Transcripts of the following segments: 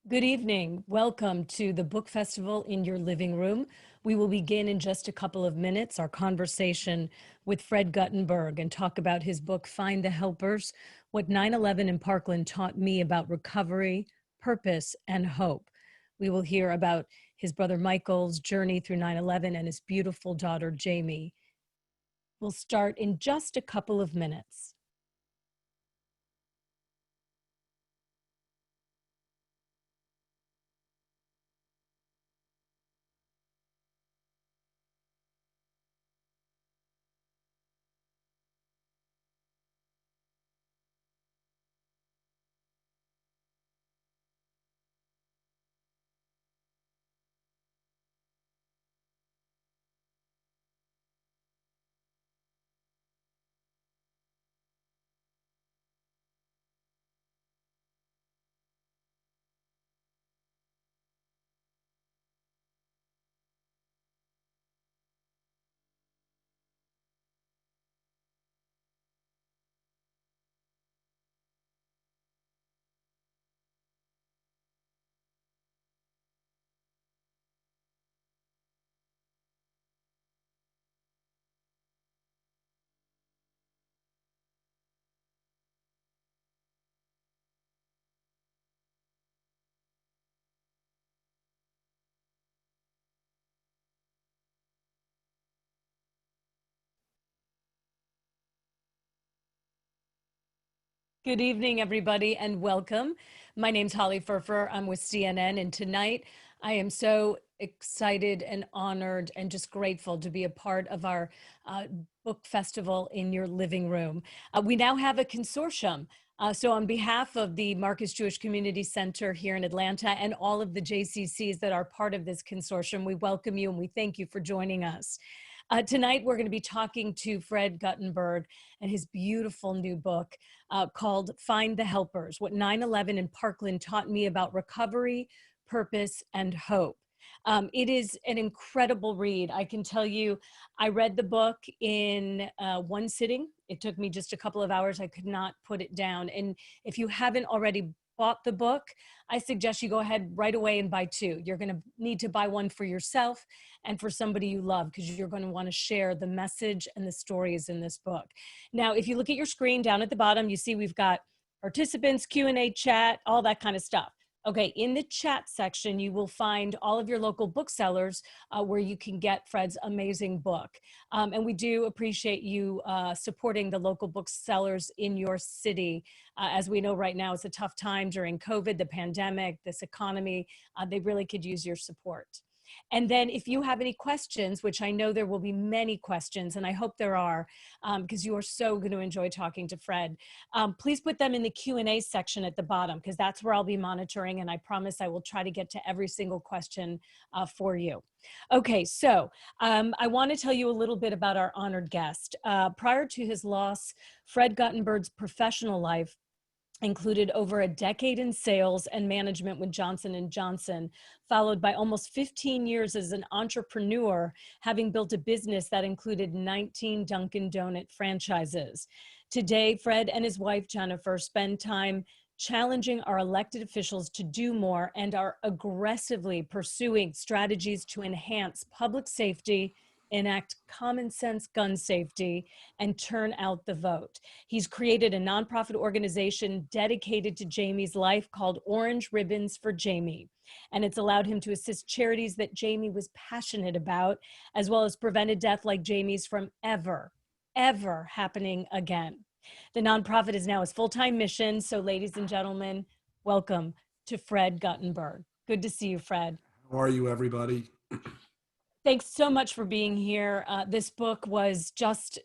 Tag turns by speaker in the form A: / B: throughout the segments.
A: Good evening. Welcome to the book festival in your living room. We will begin in just a couple of minutes our conversation with Fred Guttenberg and talk about his book, Find the Helpers, What 9/11 in Parkland Taught Me About Recovery, Purpose, and Hope. We will hear about his brother Michael's journey through 9/11 and his beautiful daughter, Jamie. We'll start in just a couple of minutes. Good evening, everybody, and welcome. My name's Holly Furfer. I'm with CNN, and tonight I am so excited and honored and just grateful to be a part of our book festival in your living room. We now have a consortium. So on behalf of the Marcus Jewish Community Center here in Atlanta and all of the JCCs that are part of this consortium, we welcome you and we thank you for joining us. Tonight, we're going to be talking to Fred Guttenberg and his beautiful new book called Find the Helpers, What 9/11 in Parkland Taught Me About Recovery, Purpose, and Hope. It is an incredible read. I can tell you, I read the book in one sitting. It took me just a couple of hours. I could not put it down. And if you haven't already bought the book, I suggest you go ahead right away and buy two. You're going to need to buy one for yourself and for somebody you love, because you're going to want to share the message and the stories in this book. Now, if you look at your screen down at the bottom, you see we've got participants, Q&A, chat, all that kind of stuff. Okay, in the chat section, you will find all of your local booksellers where you can get Fred's amazing book. And we do appreciate you supporting the local booksellers in your city. As we know right now, it's a tough time during COVID, the pandemic, this economy. They really could use your support. And then if you have any questions, which I know there will be many questions, and I hope there are, because you are so going to enjoy talking to Fred, please put them in the Q&A section at the bottom, because that's where I'll be monitoring, and I promise I will try to get to every single question for you. Okay, so I want to tell you a little bit about our honored guest. Prior to his loss, Fred Guttenberg's professional life included over a decade in sales and management with Johnson & Johnson, followed by almost 15 years as an entrepreneur, having built a business that included 19 Dunkin' Donut franchises. Today, Fred and his wife, Jennifer, spend time challenging our elected officials to do more and are aggressively pursuing strategies to enhance public safety, enact common sense gun safety, and turn out the vote. He's created a nonprofit organization dedicated to Jamie's life called Orange Ribbons for Jamie. And it's allowed him to assist charities that Jamie was passionate about, as well as prevented death like Jamie's from ever happening again. The nonprofit is now his full-time mission. So ladies and gentlemen, welcome to Fred Guttenberg. Good to see you, Fred.
B: How are you, everybody?
A: Thanks so much for being here. This book was just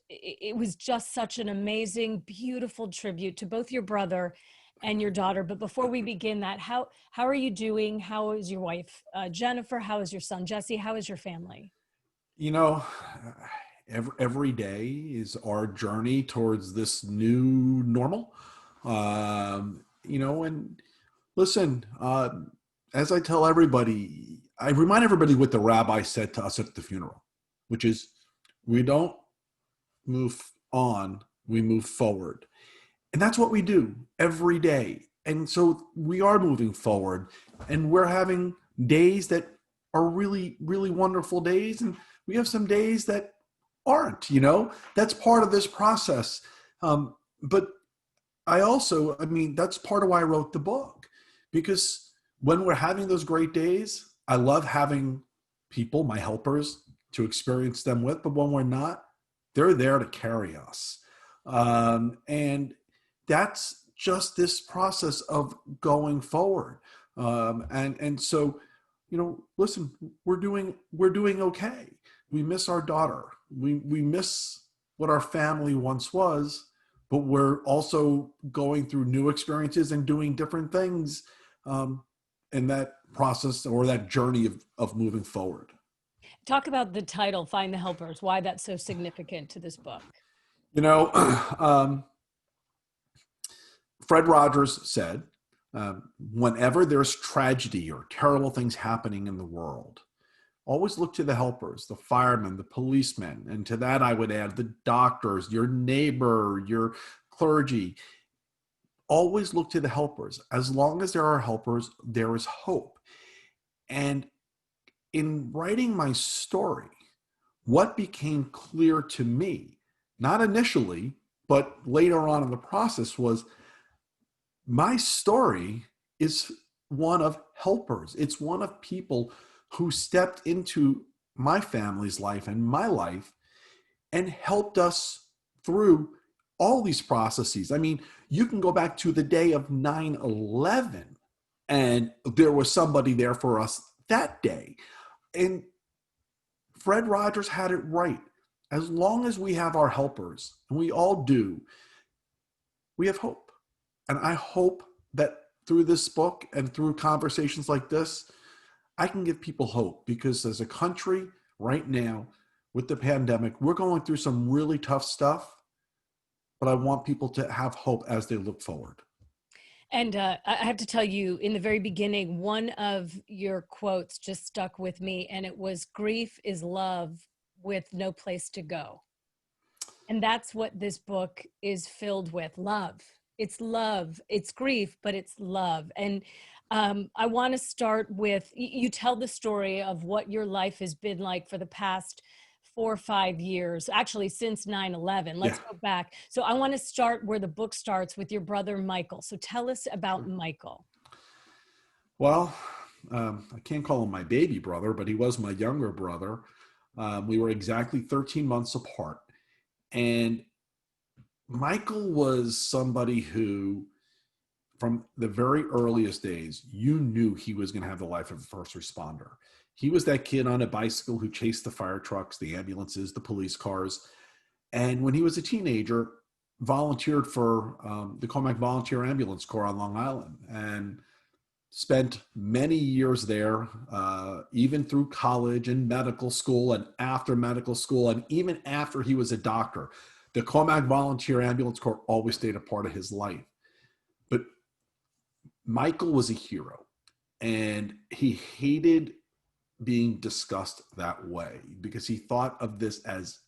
A: such an amazing, beautiful tribute to both your brother and your daughter. But before we begin that, how are you doing? How is your wife, Jennifer? How is your son, Jesse? How is your family?
B: You know, every day is our journey towards this new normal. And listen, as I tell everybody, I remind everybody what the rabbi said to us at the funeral, which is we don't move on, we move forward. And that's what we do every day. And so we are moving forward, and we're having days that are really, really wonderful days. And we have some days that aren't, that's part of this process. But I mean, that's part of why I wrote the book, because when we're having those great days, I love having people, my helpers, to experience them with. But when we're not, they're there to carry us. And that's just this process of going forward. And so, listen, we're doing okay. We miss our daughter. We miss what our family once was, but we're also going through new experiences and doing different things in that process or that journey of moving forward.
A: Talk about the title, Find the Helpers, why that's so significant to this book.
B: Fred Rogers said, whenever there's tragedy or terrible things happening in the world, always look to the helpers, the firemen, the policemen. And to that, I would add the doctors, your neighbor, your clergy. Always look to the helpers. As long as there are helpers, there is hope. And in writing my story, what became clear to me, not initially, but later on in the process, was my story is one of helpers. It's one of people who stepped into my family's life and my life and helped us through all these processes. I mean, you can go back to the day of 9/11 and there was somebody there for us that day. And Fred Rogers had it right. As long as we have our helpers, and we all do, we have hope. And I hope that through this book and through conversations like this, I can give people hope, because as a country right now with the pandemic, we're going through some really tough stuff, but I want people to have hope as they look forward.
A: And I have to tell you, in the very beginning, one of your quotes just stuck with me, and it was, "Grief is love with no place to go." And that's what this book is filled with, love. It's love, it's grief, but it's love. And I want to start with, you tell the story of what your life has been like for the past 4 or 5 years, actually since 9/11. Let's go back. So I want to start where the book starts, with your brother, Michael. So tell us about Michael.
B: Well, I can't call him my baby brother, but he was my younger brother. We were exactly 13 months apart. And Michael was somebody who, from the very earliest days, you knew he was going to have the life of a first responder. He was that kid on a bicycle who chased the fire trucks, the ambulances, the police cars. And when he was a teenager, volunteered for the Comac Volunteer Ambulance Corps on Long Island, and spent many years there, even through college and medical school and after medical school. And even after he was a doctor, the Comac Volunteer Ambulance Corps always stayed a part of his life. But Michael was a hero, and he hated being discussed that way, because he thought of this as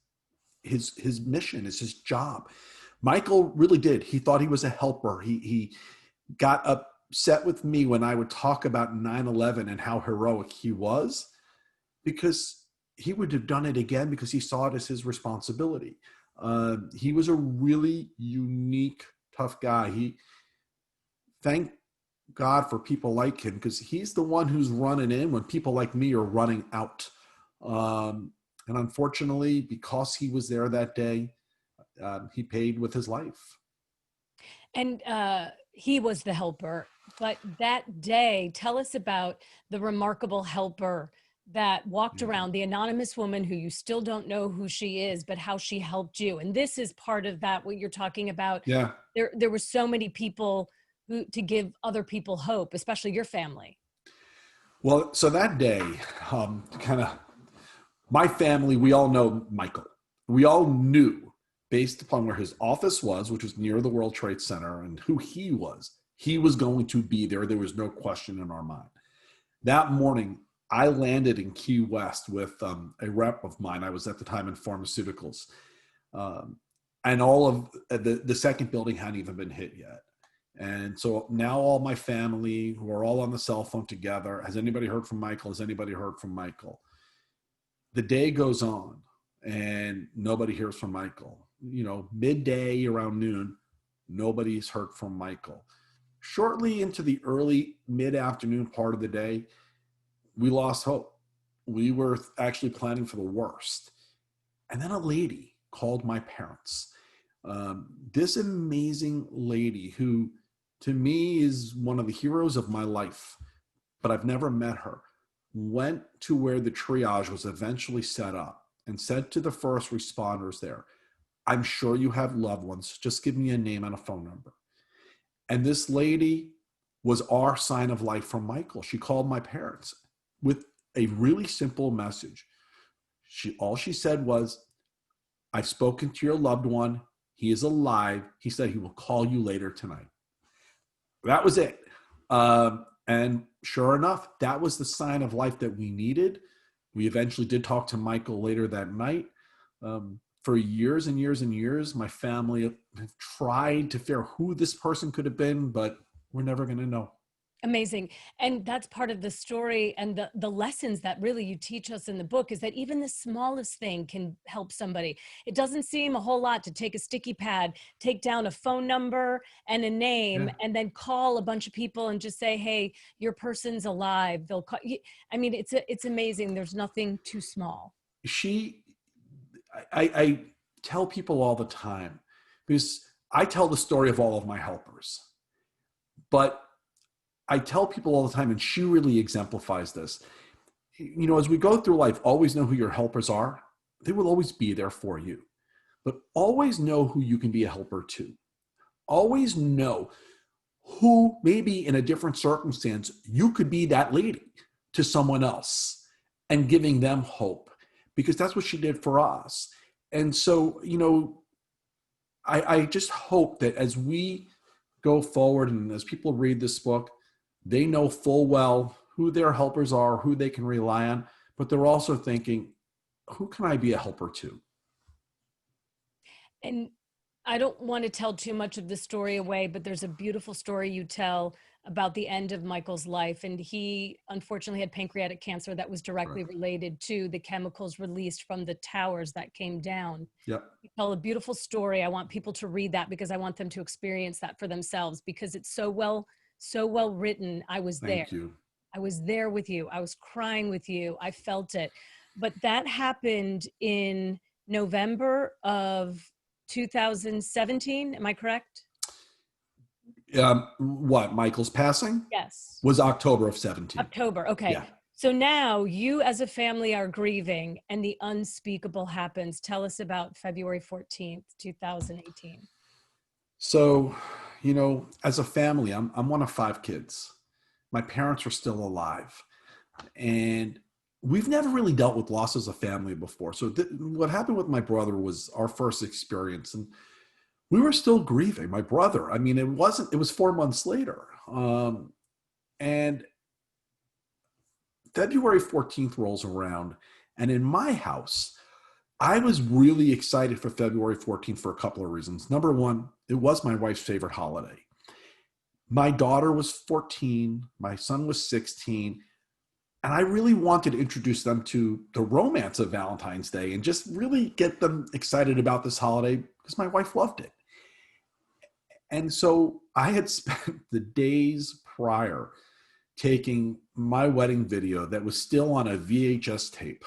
B: his mission, as his job. Michael really did. He thought he was a helper. He got upset with me when I would talk about 9/11 and how heroic he was, because he would have done it again, because he saw it as his responsibility. He was a really unique, tough guy. Thank God for people like him, because he's the one who's running in when people like me are running out. And unfortunately, because he was there that day, he paid with his life.
A: And he was the helper. But that day, tell us about the remarkable helper that walked around, the anonymous woman who you still don't know who she is, but how she helped you. And this is part of that, what you're talking about.
B: Yeah.
A: There were so many people to give other people hope, especially your family.
B: Well, so that day, my family, we all know Michael. We all knew, based upon where his office was, which was near the World Trade Center, and who he was going to be there. There was no question in our mind. That morning, I landed in Key West with a rep of mine. I was at the time in pharmaceuticals. And all of the second building hadn't even been hit yet. And so now all my family who are all on the cell phone together, has anybody heard from Michael? Has anybody heard from Michael? The day goes on and nobody hears from Michael. Midday around noon, nobody's heard from Michael. Shortly into the early mid-afternoon part of the day, we lost hope. We were actually planning for the worst. And then a lady called my parents. This amazing lady who, to me, is one of the heroes of my life, but I've never met her, went to where the triage was eventually set up and said to the first responders there, "I'm sure you have loved ones. Just give me a name and a phone number." And this lady was our sign of life from Michael. She called my parents with a really simple message. All she said was, "I've spoken to your loved one. He is alive. He said he will call you later tonight." That was it. And sure enough, that was the sign of life that we needed. We eventually did talk to Michael later that night. For years and years and years, my family have tried to figure out who this person could have been, but we're never going to know.
A: Amazing. And that's part of the story and the lessons that really you teach us in the book, is that even the smallest thing can help somebody. It doesn't seem a whole lot to take a sticky pad, take down a phone number and a name,
B: Yeah.
A: and then call a bunch of people and just say, "Hey, your person's alive." They'll call you. I mean, it's amazing. There's nothing too small.
B: I tell people all the time, because I tell the story of all of my helpers, but I tell people all the time, and she really exemplifies this. As we go through life, always know who your helpers are. They will always be there for you, but always know who you can be a helper to. Always know who, maybe in a different circumstance, you could be that lady to someone else and giving them hope, because that's what she did for us. And so, I just hope that as we go forward and as people read this book, they know full well who their helpers are, who they can rely on, but they're also thinking, who can I be a helper to?
A: And I don't want to tell too much of the story away, but there's a beautiful story you tell about the end of Michael's life. And he unfortunately had pancreatic cancer that was directly related to the chemicals released from the towers that came down.
B: Yep.
A: You tell a beautiful story. I want people to read that because I want them to experience that for themselves, because it's so well written. I was there.
B: Thank you.
A: I was there with you. I was crying with you. I felt it. But that happened in November of 2017. Am I correct?
B: What, Michael's passing?
A: Yes.
B: Was October of 17.
A: October. Okay.
B: Yeah.
A: So now you as a family are grieving and the unspeakable happens. Tell us about February 14th, 2018.
B: So, as a family, I'm one of 5 kids. My parents are still alive. And we've never really dealt with loss as a family before. So what happened with my brother was our first experience. And we were still grieving. My brother, it was 4 months later. And February 14th rolls around. And in my house, I was really excited for February 14th for a couple of reasons. Number one, it was my wife's favorite holiday. My daughter was 14, my son was 16, and I really wanted to introduce them to the romance of Valentine's Day and just really get them excited about this holiday because my wife loved it. And so I had spent the days prior taking my wedding video that was still on a VHS tape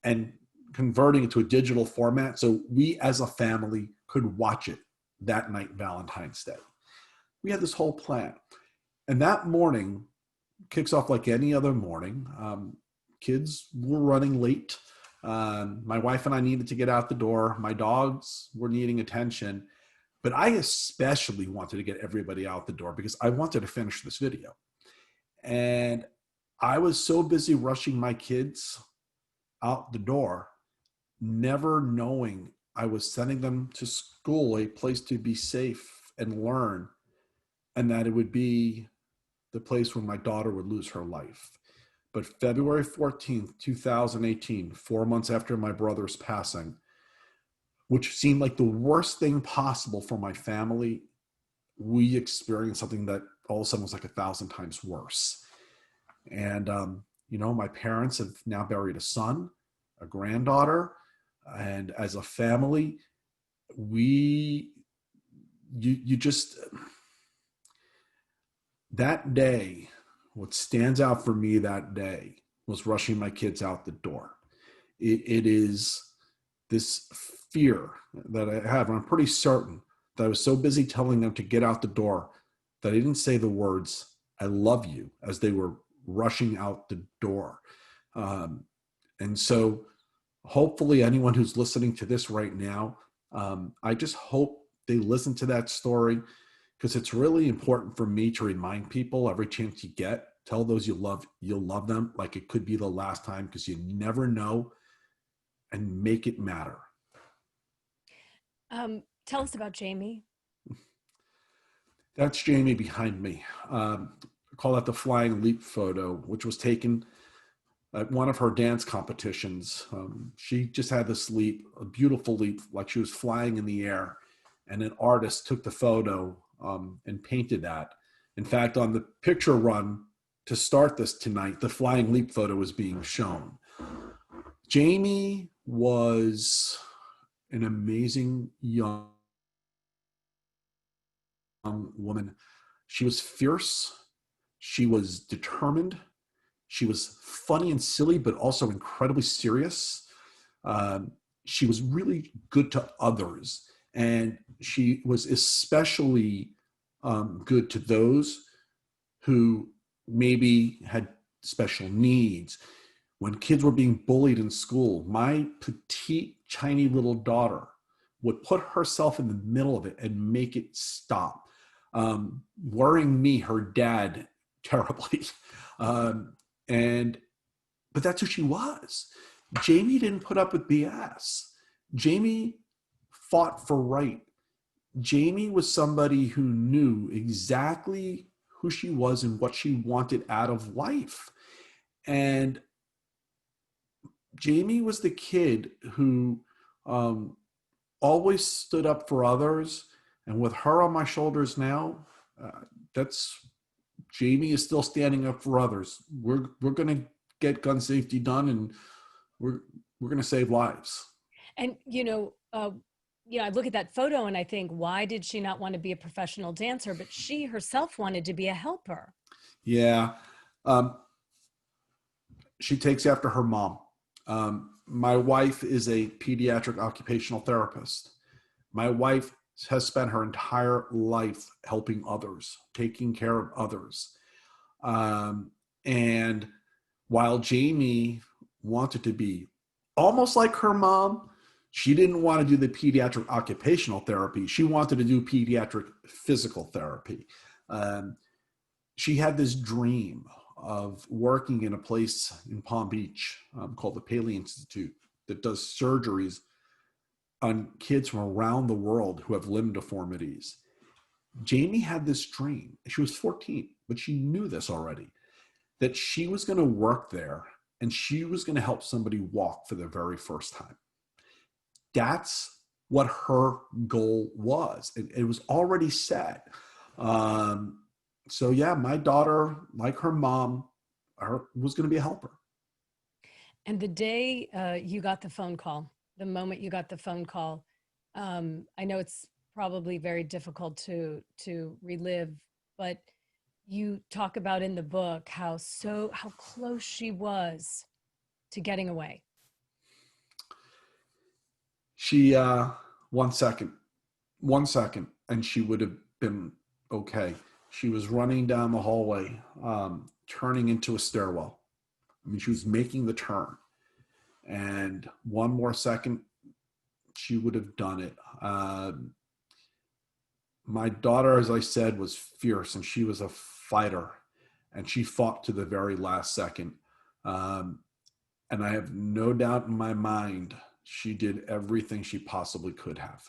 B: and converting it to a digital format so we as a family could watch it that night, Valentine's Day. We had this whole plan. And that morning kicks off like any other morning. Kids were running late. My wife and I needed to get out the door. My dogs were needing attention. But I especially wanted to get everybody out the door because I wanted to finish this video. And I was so busy rushing my kids out the door, never knowing I was sending them to school, a place to be safe and learn, and that it would be the place where my daughter would lose her life. But February 14th, 2018, 4 months after my brother's passing, which seemed like the worst thing possible for my family, we experienced something that all of a sudden was like 1,000 times worse. And, my parents have now buried a son, a granddaughter, and as a family, you just, that day, what stands out for me that day was rushing my kids out the door. It is this fear that I have, and I'm pretty certain that I was so busy telling them to get out the door that I didn't say the words, "I love you," as they were rushing out the door. And so hopefully anyone who's listening to this right now, I just hope they listen to that story, because it's really important for me to remind people every chance you get, tell those you'll love them like it could be the last time, because you never know, and make it matter.
A: Tell us about Jamie.
B: That's Jamie behind me. I call that the flying leap photo, which was taken at one of her dance competitions. She just had this leap, a beautiful leap, like she was flying in the air, and an artist took the photo and painted that. In fact, on the picture run to start this tonight, the flying leap photo was being shown. Jamie was an amazing young woman. She was fierce. She was determined. She was funny and silly, but also incredibly serious. She was really good to others. And she was especially good to those who maybe had special needs. When kids were being bullied in school, my petite, tiny little daughter would put herself in the middle of it and make it stop, worrying me, her dad, terribly. But that's who she was. Jamie didn't put up with BS. Jamie fought for right. Jamie was somebody who knew exactly who she was and what she wanted out of life. And Jamie was the kid who always stood up for others. And with her on my shoulders now, Jamie is still standing up for others. We're going to get gun safety done, and we're going to save lives.
A: And, I look at that photo and I think, why did she not want to be a professional dancer? But she herself wanted to be a helper.
B: Yeah. She takes after her mom. My wife is a pediatric occupational therapist. My wife has spent her entire life helping others, taking care of others. And while Jamie wanted to be almost like her mom, she didn't want to do the pediatric occupational therapy. She wanted to do pediatric physical therapy. She had this dream of working in a place in Palm Beach called the Paley Institute that does surgeries on kids from around the world who have limb deformities. Jamie had this dream. She was 14, but she knew this already, that she was going to work there and she was going to help somebody walk for the very first time. That's what her goal was. It was already set. So yeah, my daughter, like her mom, was going to be a helper.
A: And the day you got the phone call, the moment you got the phone call, I know it's probably very difficult to relive, but you talk about in the book how close she was to getting away.
B: She 1 second, and she would have been okay. She was running down the hallway, turning into a stairwell. I mean, she was making the turn, and one more second, she would have done it. My daughter, as I said, was fierce, and she was a fighter, and she fought to the very last second. And I have no doubt in my mind she did everything she possibly could have.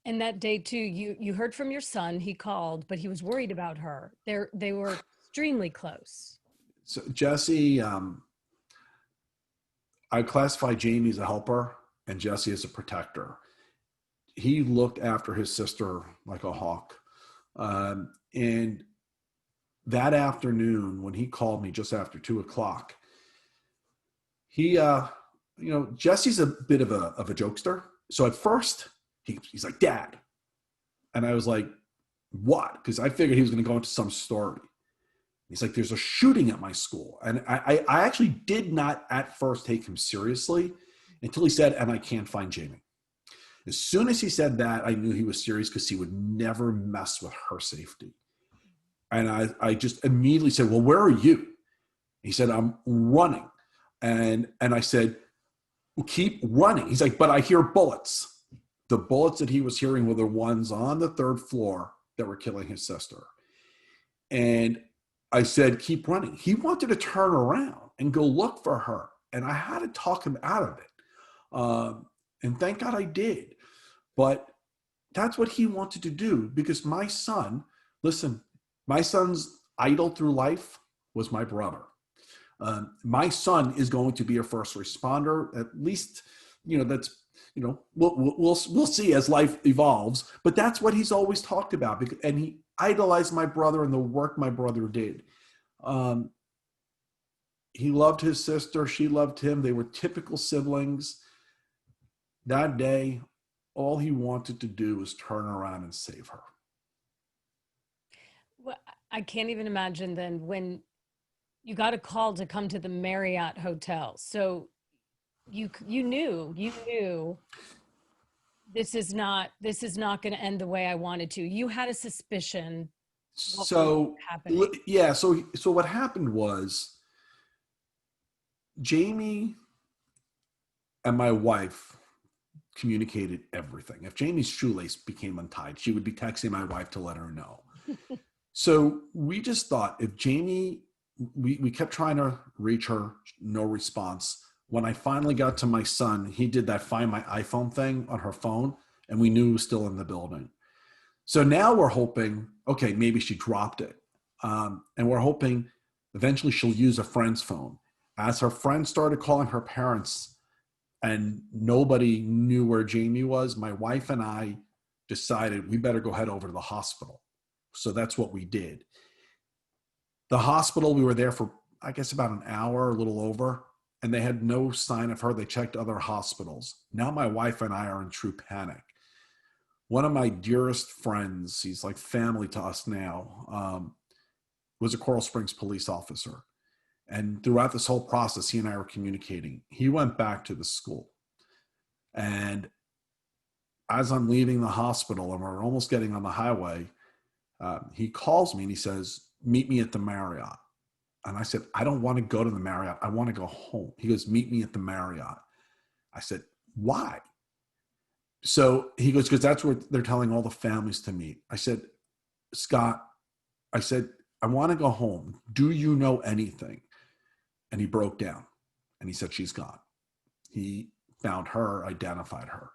A: And that day too, you heard from your son. He called, but he was worried about her. They were extremely close.
B: So Jesse, I classify Jamie as a helper and Jesse as a protector. He looked after his sister like a hawk. And that afternoon, when he called me just after 2 o'clock, he, Jesse's a bit of a jokester. So at first, he's like, Dad. And I was like, what? Because I figured he was going to go into some story. He's like, there's a shooting at my school. And I actually did not at first take him seriously until he said, and I can't find Jamie. As soon as he said that, I knew he was serious because he would never mess with her safety. And I just immediately said, well, where are you? He said, I'm running. And I said, well, keep running. He's like, but I hear bullets. The bullets that he was hearing were the ones on the third floor that were killing his sister. And I said, keep running. He wanted to turn around and go look for her. And I had to talk him out of it. And thank God I did. But that's what he wanted to do, because my son, listen, my son's idol through life was my brother. My son is going to be a first responder, at least, that's, we'll see as life evolves, but that's what he's always talked about. And he idolized my brother and the work my brother did. He loved his sister. She loved him. They were typical siblings. That day, all he wanted to do was turn around and save her.
A: Well, I can't even imagine then when you got a call to come to the Marriott Hotel. So you knew this is not going to end the way I wanted to. You had a suspicion what was happening.
B: Yeah. So what happened was Jamie and my wife communicated everything. If Jamie's shoelace became untied, she would be texting my wife to let her know. So we just thought if Jamie, we kept trying to reach her, no response. When I finally got to my son, he did that find my iPhone thing on her phone, and we knew he was still in the building. So now we're hoping, okay, maybe she dropped it. And we're hoping eventually she'll use a friend's phone. As her friend started calling her parents and nobody knew where Jamie was, my wife and I decided we better go head over to the hospital. So that's what we did. The hospital, we were there for, I guess, about an hour, a little over, and they had no sign of her. They checked other hospitals. Now my wife and I are in true panic. One of my dearest friends, he's like family to us now, was a Coral Springs police officer. And throughout this whole process, he and I were communicating. He went back to the school. And as I'm leaving the hospital and we're almost getting on the highway, he calls me and he says, meet me at the Marriott. And I said, I don't want to go to the Marriott. I want to go home. He goes, meet me at the Marriott. I said, why? So he goes, because that's where they're telling all the families to meet. I said, Scott, I want to go home. Do you know anything? And he broke down and he said, she's gone. He found her, identified her.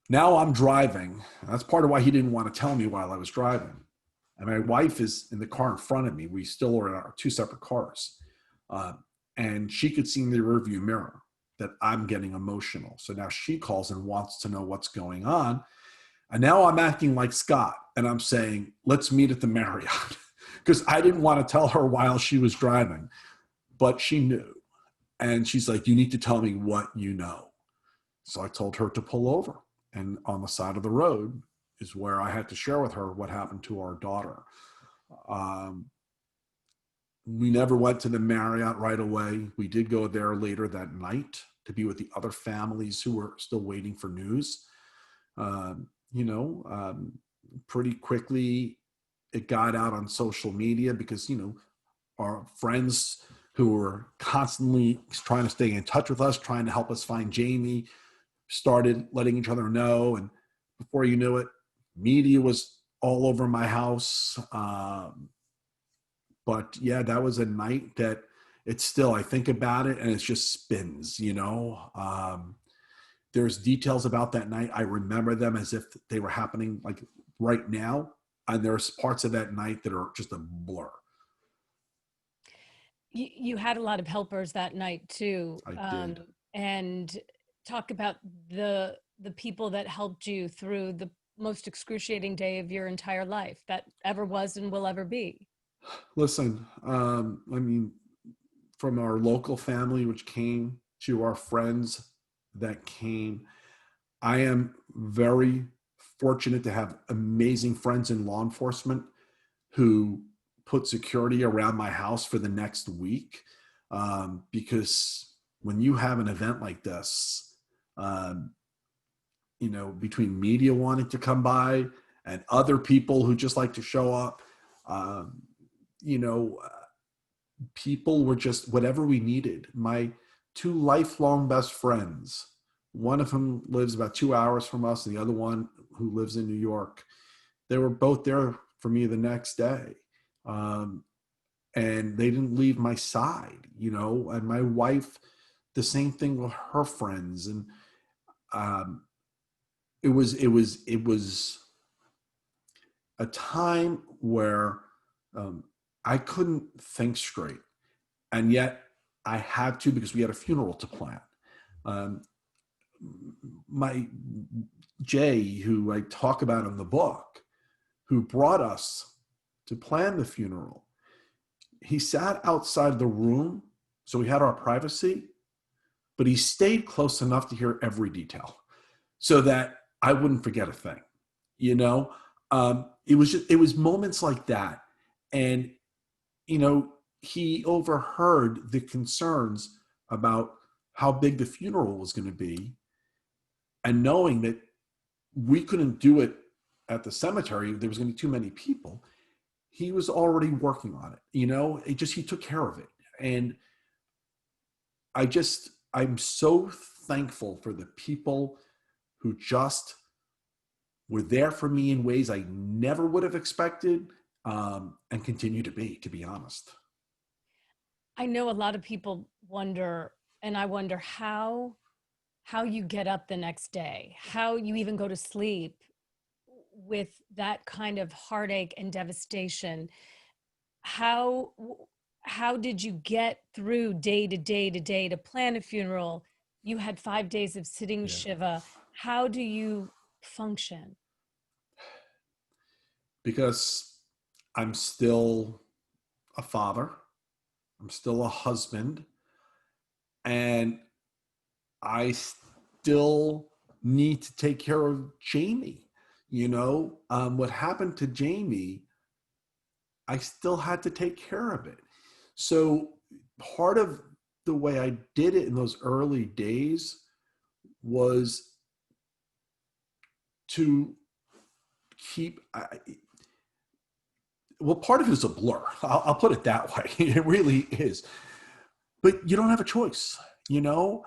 B: Now I'm driving. That's part of why he didn't want to tell me while I was driving. And my wife is in the car in front of me. We still are in our two separate cars. And she could see in the rearview mirror that I'm getting emotional. So now she calls and wants to know what's going on. And now I'm acting like Scott. And I'm saying, let's meet at the Marriott. Because I didn't want to tell her while she was driving. But she knew. And she's like, you need to tell me what you know. So I told her to pull over. And on the side of the road is where I had to share with her what happened to our daughter. We never went to the Marriott right away. We did go there later that night to be with the other families who were still waiting for news. Pretty quickly it got out on social media because, our friends who were constantly trying to stay in touch with us, trying to help us find Jamie, started letting each other know. And before you knew it, media was all over my house. But yeah, that was a night that it's still, I think about it and it just spins, there's details about that night. I remember them as if they were happening like right now. And there's parts of that night that are just a blur.
A: You had a lot of helpers that night too.
B: I did.
A: And talk about the people that helped you through most excruciating day of your entire life that ever was and will ever be?
B: Listen, I mean, from our local family, which came, to our friends that came, I am very fortunate to have amazing friends in law enforcement who put security around my house for the next week. Because when you have an event like this, um, between media wanting to come by and other people who just like to show up, um, you know, people were just whatever we needed. My two lifelong best friends, one of whom lives about 2 hours from us, and the other one who lives in New York, they were both there for me the next day. Um, and they didn't leave my side, and my wife, the same thing with her friends. And um, it was a time where I couldn't think straight, and yet I had to because we had a funeral to plan. Um, my Jay, who I talk about in the book, who brought us to plan the funeral, he sat outside the room, so we had our privacy, but he stayed close enough to hear every detail so that I wouldn't forget a thing. It was moments like that. And, he overheard the concerns about how big the funeral was going to be, and knowing that we couldn't do it at the cemetery, there was going to be too many people. He was already working on it. He took care of it. And I'm so thankful for the people who just were there for me in ways I never would have expected, and continue to be honest.
A: I know a lot of people wonder, and I wonder how you get up the next day, how you even go to sleep with that kind of heartache and devastation. How how did you get through day to day to day to plan a funeral? You had 5 days of sitting
B: Yeah.
A: Shiva. How do you function?
B: Because I'm still a father, I'm still a husband, and I still need to take care of Jamie. What happened to Jamie, I still had to take care of it. So part of the way I did it in those early days was to keep. Well, part of it is a blur. I'll put it that way. It really is. But you don't have a choice. You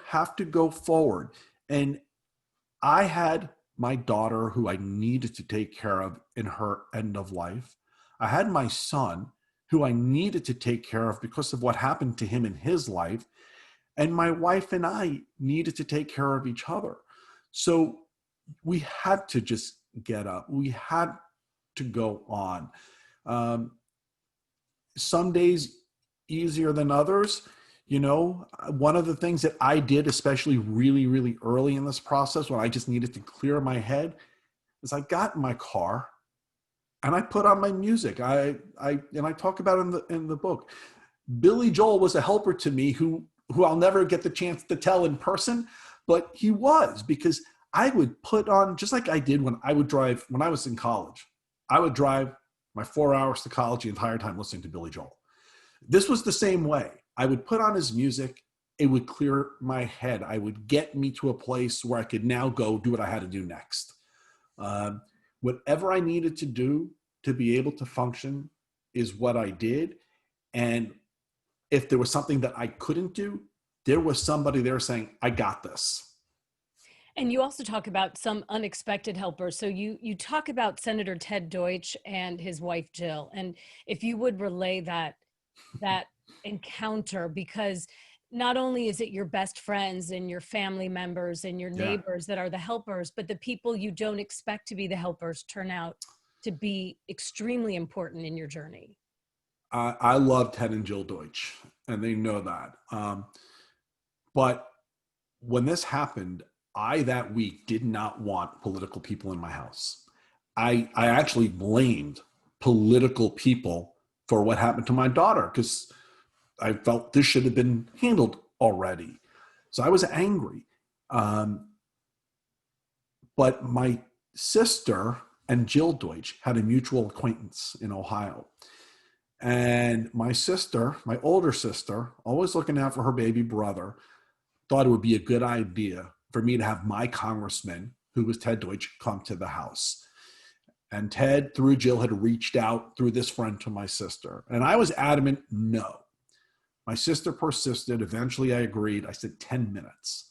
B: have to go forward. And I had my daughter who I needed to take care of in her end of life. I had my son who I needed to take care of because of what happened to him in his life. And my wife and I needed to take care of each other. So we had to just get up. We had to go on. Um, some days easier than others. One of the things that I did, especially really, really early in this process, when I just needed to clear my head, is I got in my car and I put on my music. I talk about it in the book. Billy Joel was a helper to me who I'll never get the chance to tell in person, but he was, because I would put on, just like I did when I would drive when I was in college. I would drive my 4 hours to college the entire time listening to Billy Joel. This was the same way. I would put on his music. It would clear my head. I would get me to a place where I could now go do what I had to do next. Um, Whatever I needed to do to be able to function is what I did. And if there was something that I couldn't do, there was somebody there saying, I got this.
A: And you also talk about some unexpected helpers. So you talk about Senator Ted Deutsch and his wife Jill. And if you would relay that encounter, because not only is it your best friends and your family members and your
B: Yeah.
A: neighbors that are the helpers, but the people you don't expect to be the helpers turn out to be extremely important in your journey.
B: I love Ted and Jill Deutsch, and they know that. But when this happened, I that week did not want political people in my house. I actually blamed political people for what happened to my daughter because I felt this should have been handled already. So I was angry. Um, but my sister and Jill Deutsch had a mutual acquaintance in Ohio. And my sister, my older sister, always looking out for her baby brother, thought it would be a good idea for me to have my congressman, who was Ted Deutsch, come to the house. And Ted, through Jill, had reached out through this friend to my sister. And I was adamant, no. My sister persisted. Eventually, I agreed. I said 10 minutes.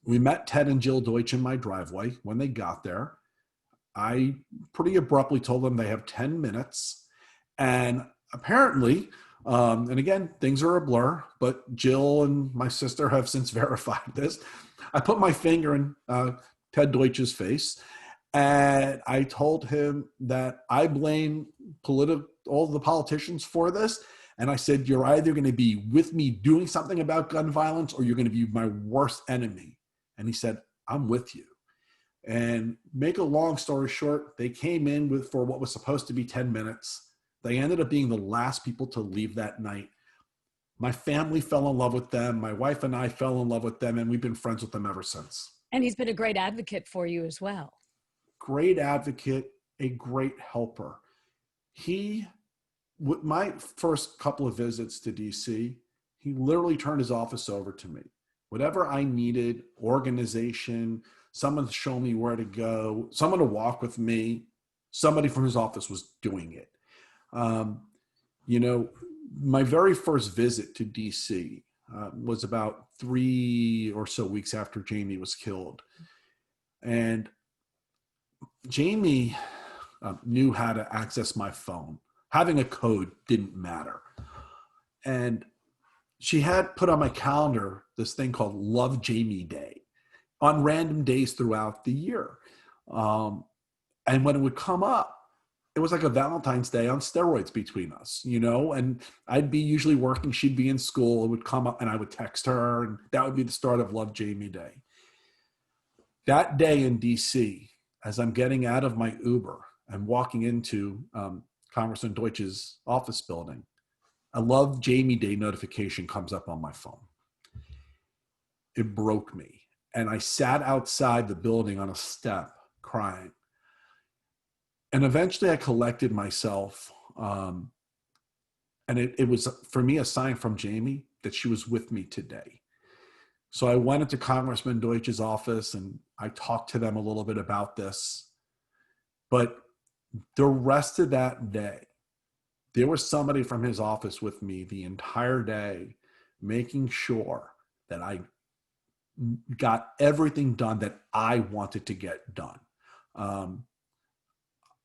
B: We met Ted and Jill Deutsch in my driveway. When they got there, I pretty abruptly told them they have 10 minutes. And apparently, and again, things are a blur, but Jill and my sister have since verified this. I put my finger in Ted Deutsch's face, and I told him that I blame all the politicians for this. And I said, you're either going to be with me doing something about gun violence or you're going to be my worst enemy. And he said, I'm with you. And make a long story short, they came in for what was supposed to be 10 minutes. They ended up being the last people to leave that night. My family fell in love with them. My wife and I fell in love with them, and we've been friends with them ever since.
A: And he's been a great advocate for you as well.
B: Great advocate, a great helper. With my first couple of visits to DC, he literally turned his office over to me. Whatever I needed, organization, someone to show me where to go, someone to walk with me, somebody from his office was doing it. My very first visit to DC was about 3 or so weeks after Jamie was killed. And Jamie knew how to access my phone. Having a code didn't matter. And she had put on my calendar this thing called Love Jamie Day on random days throughout the year. And when it would come up, it was like a Valentine's Day on steroids between us, and I'd be usually working. She'd be in school. It would come up and I would text her, and that would be the start of Love Jamie Day. That day in DC, as I'm getting out of my Uber and walking into Congressman Deutsch's office building, a Love Jamie Day notification comes up on my phone. It broke me. And I sat outside the building on a step crying. And eventually I collected myself. And it was, for me, a sign from Jamie that she was with me today. So I went into Congressman Deutsch's office and I talked to them a little bit about this. But the rest of that day, there was somebody from his office with me the entire day, making sure that I got everything done that I wanted to get done.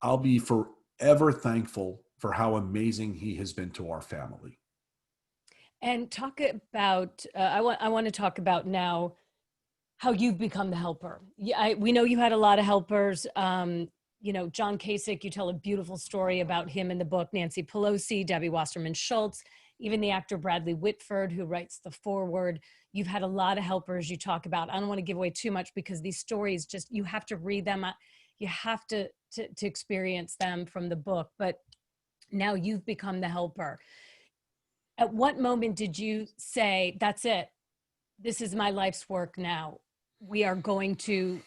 B: I'll be forever thankful for how amazing he has been to our family.
A: And talk about, I want to talk about now how you've become the helper. We know you had a lot of helpers. John Kasich, you tell a beautiful story about him in the book. Nancy Pelosi, Debbie Wasserman Schultz, even the actor Bradley Whitford, who writes the foreword. You've had a lot of helpers you talk about. I don't want to give away too much because these stories you have to read them. You have to experience them from the book. But now you've become the helper. At what moment did you say, that's it, this is my life's work now? We are going to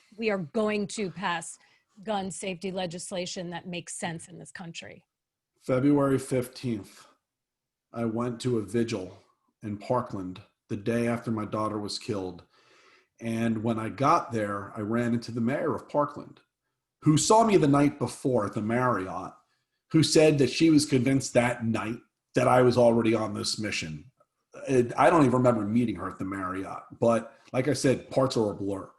A: pass gun safety legislation that makes sense in this country?
B: February 15th, I went to a vigil in Parkland the day after my daughter was killed. And when I got there, I ran into the mayor of Parkland, who saw me the night before at the Marriott, who said that she was convinced that night that I was already on this mission. I don't even remember meeting her at the Marriott, but like I said, parts are a blur.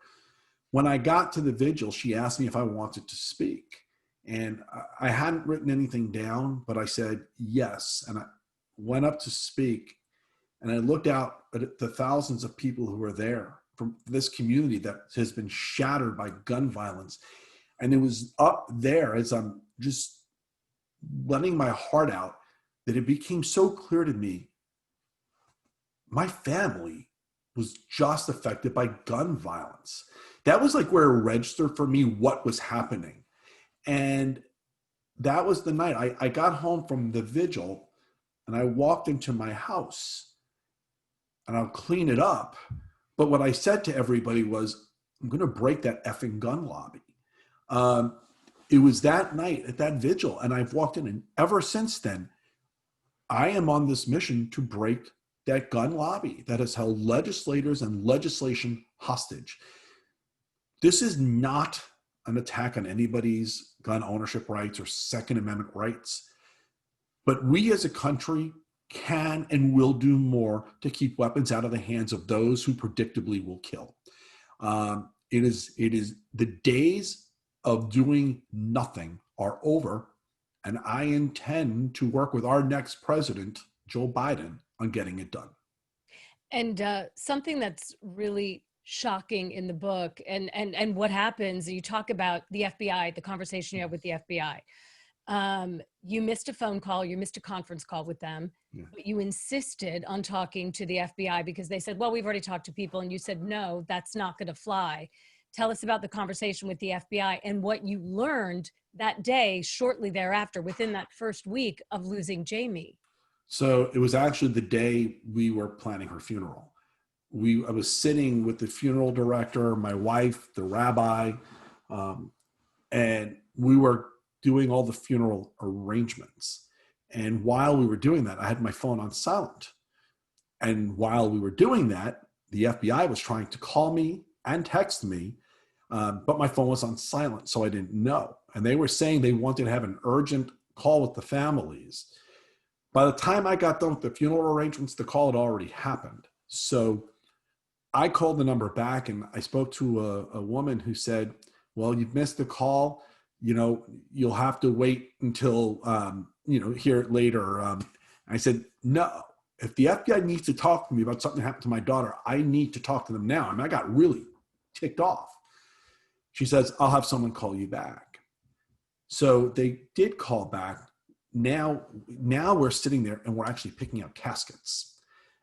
B: When I got to the vigil, she asked me if I wanted to speak. And I hadn't written anything down, but I said yes. And I went up to speak, and I looked out at the thousands of people who were there from this community that has been shattered by gun violence. And it was up there as I'm just letting my heart out that it became so clear to me, my family was just affected by gun violence. That was like where it registered for me what was happening. And that was the night I got home from the vigil and I walked into my house and I'll clean it up. But what I said to everybody was, I'm going to break that effing gun lobby. It was that night at that vigil, and I've walked in, and ever since then, I am on this mission to break that gun lobby that has held legislators and legislation hostage. This is not an attack on anybody's gun ownership rights or Second Amendment rights, but we as a country can and will do more to keep weapons out of the hands of those who predictably will kill. It is the days of doing nothing are over, and I intend to work with our next president, Joe Biden, on getting it done.
A: And something that's really shocking in the book, and what happens, you talk about the FBI, the conversation you have with the FBI. You missed a phone call, you missed a conference call with them, but you insisted on talking to the FBI because they said, well, we've already talked to people, and you said, no, that's not going to fly. Tell us about the conversation with the FBI and what you learned that day, shortly thereafter, within that first week of losing Jamie.
B: So it was actually the day we were planning her funeral. I was sitting with the funeral director, my wife, the rabbi, and we were doing all the funeral arrangements. And while we were doing that, I had my phone on silent. And while we were doing that, the FBI was trying to call me and text me, but my phone was on silent, so I didn't know. And they were saying they wanted to have an urgent call with the families. By the time I got done with the funeral arrangements, the call had already happened. So I called the number back and I spoke to a woman who said, well, you've missed the call. You'll have to wait until, hear it later. I said, no, if the FBI needs to talk to me about something that happened to my daughter, I need to talk to them now. I got really ticked off. She says, I'll have someone call you back. So they did call back. Now we're sitting there and we're actually picking out caskets.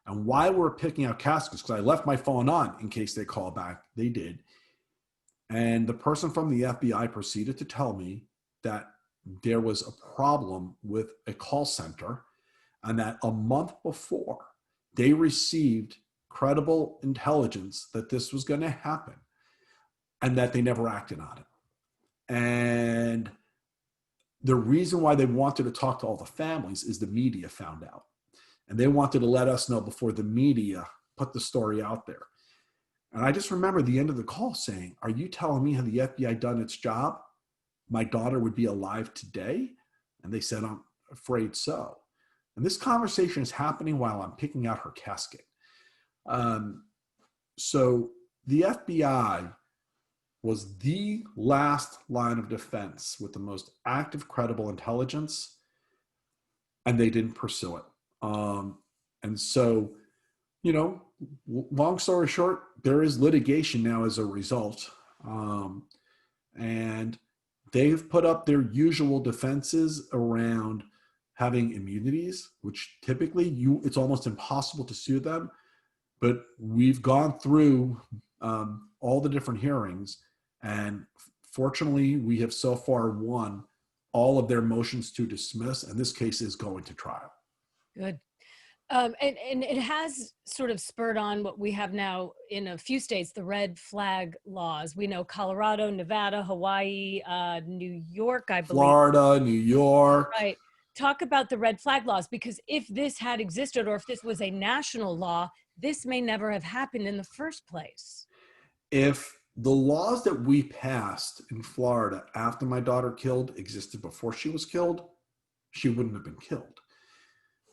B: And while we're picking out caskets, because I left my phone on in case they call back, they did. And the person from the FBI proceeded to tell me that there was a problem with a call center and that a month before they received credible intelligence that this was going to happen and that they never acted on it. And the reason why they wanted to talk to all the families is the media found out. And they wanted to let us know before the media put the story out there. And I just remember the end of the call saying, are you telling me had the FBI done its job, my daughter would be alive today? And they said, I'm afraid so. And this conversation is happening while I'm picking out her casket. So the FBI was the last line of defense with the most active, credible intelligence, and they didn't pursue it. And so, long story short, there is litigation now as a result. And they've put up their usual defenses around having immunities, which typically it's almost impossible to sue them. But we've gone through all the different hearings, and fortunately, we have so far won all of their motions to dismiss, and this case is going to trial.
A: Good. And it has sort of spurred on what we have now in a few states, the red flag laws. We know Colorado, Nevada, Hawaii, New York, I believe.
B: Florida, New York.
A: Right. Talk about the red flag laws, because if this had existed or if this was a national law, this may never have happened in the first place.
B: If the laws that we passed in Florida after my daughter killed existed before she was killed, she wouldn't have been killed.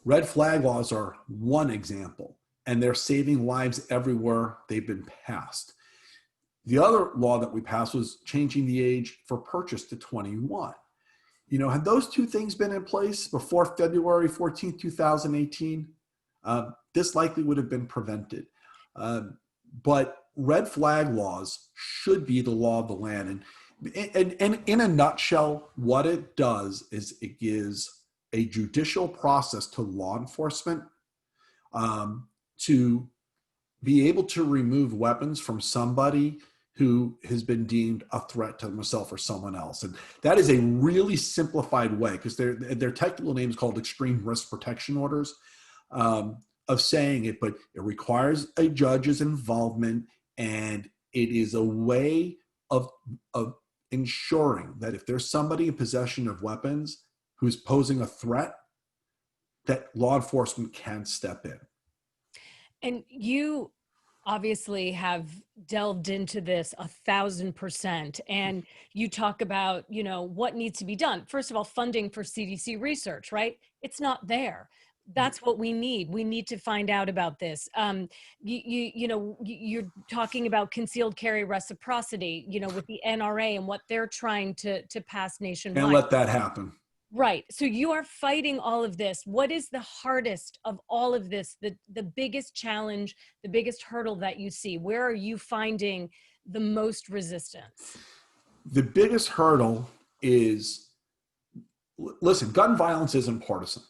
B: Red flag laws are one example, and they're saving lives everywhere they've been passed. The other law that we passed was changing the age for purchase to 21. Had those two things been in place before February 14, 2018, this likely would have been prevented. But red flag laws should be the law of the land. And in a nutshell, what it does is it gives a judicial process to law enforcement to be able to remove weapons from somebody who has been deemed a threat to themselves or someone else. And that is a really simplified way, because their technical name is called extreme risk protection orders, of saying it, but it requires a judge's involvement, and it is a way of ensuring that if there's somebody in possession of weapons who's posing a threat, that law enforcement can step in.
A: And you obviously have delved into this 1,000%. And you talk about, what needs to be done. First of all, funding for CDC research, right? It's not there. That's what we need. We need to find out about this. You're talking about concealed carry reciprocity, with the NRA and what they're trying to pass nationwide.
B: And let that happen.
A: Right. So you are fighting all of this. What is the hardest of all of this? The biggest challenge, the biggest hurdle that you see? Where are you finding the most resistance?
B: The biggest hurdle is, listen, gun violence isn't partisan.